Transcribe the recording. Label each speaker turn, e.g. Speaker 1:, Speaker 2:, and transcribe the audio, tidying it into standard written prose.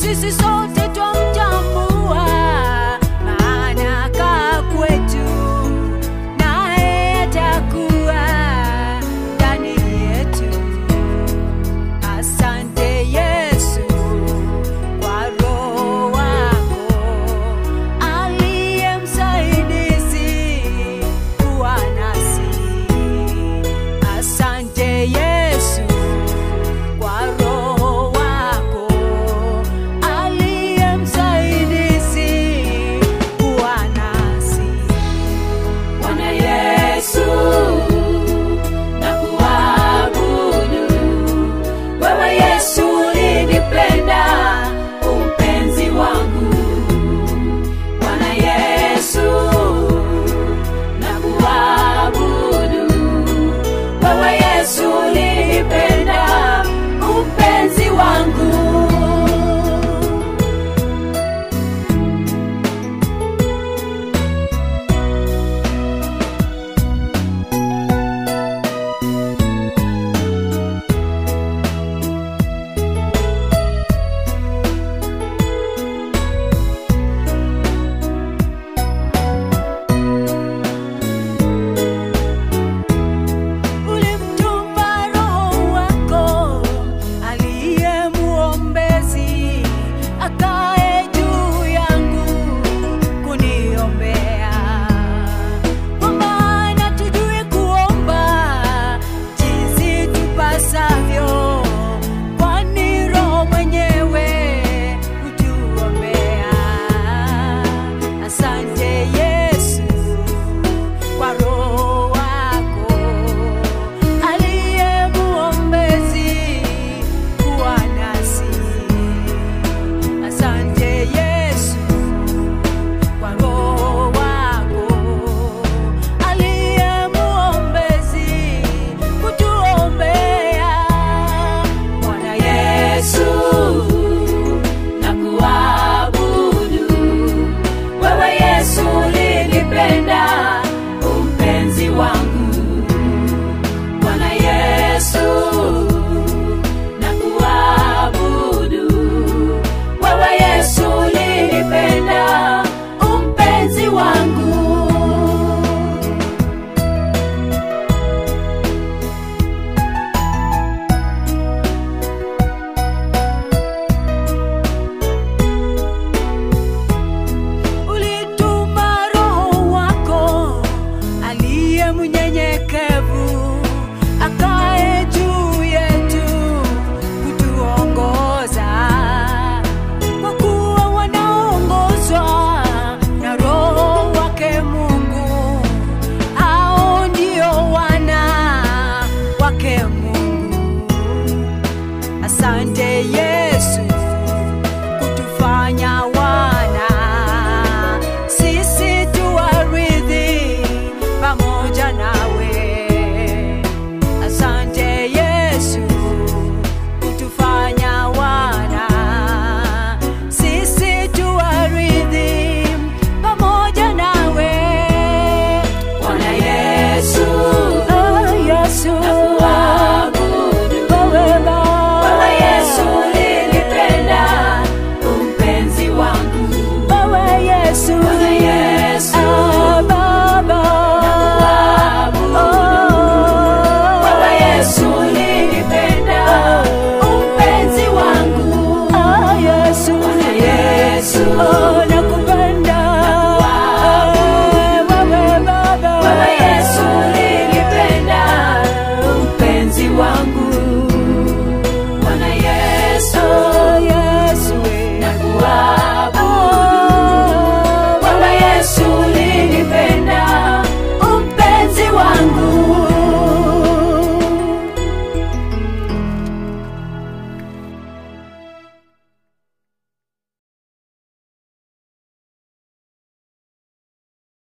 Speaker 1: sisi sote twamtambua, maana kaa kwetu naye atakuwa ndani yetu. Asante Yesu kwa Roho wako aliye msaidizi kuwa nasi. Asante Yesu kwa Roho wako aliye msaidizi kuwa nasi.
Speaker 2: Bwana Yesu, nakuabudu. Wewe Yesu ulinipenda, mpenzi wangu. Bwana Yesu, nakuabudu. Wewe Yesu ulinipenda, mpenzi wangu.
Speaker 1: Ulimtuma Roho wako aliye muombezi, akae juu yangu kuniombea. Kwa maana tujue kuomba jinsi tupasavyo, kwani Roho mwenyewe hutuombea. Asante Yesu kwa Roho wako aliye muombezi kuwa nasi. Asante Yesu kwa Roho wako aliye muombezi kutuombea.
Speaker 2: Bwana Yesu, nakuabudu. Wewe Yesu ulinipenda, mpenzi wangu. Bwana Yesu, nakuabudu. Wewe Yesu ulinipenda, mpenzi wangu.
Speaker 1: Ulituma Roho wako aliye mnyenyekevu, akae juu yetu kutuongoza. Kwa kuwa wanaongozwa na Roho wake Mungu, hao ndio wana wake Mungu. Asante Yesu kutufanya wana, sisi tuwarithi pamoja nawe. Asante Yesu kutufanya wana, sisi tuwarithi pamoja nawe.
Speaker 2: Bwana Yesu,
Speaker 1: Oh Yesu,
Speaker 2: nakuabudu.
Speaker 1: wewe Baba,
Speaker 2: Wewe Yesu ulinipenda, mpenzi wangu.
Speaker 1: wewe Yesu,
Speaker 2: Bwana Yesu,
Speaker 1: ah, Baba,
Speaker 2: nakuabudu. Wewe Yesu ulinipenda, mpenzi wangu.
Speaker 1: ah, Yesu,
Speaker 2: Bwana Yesu,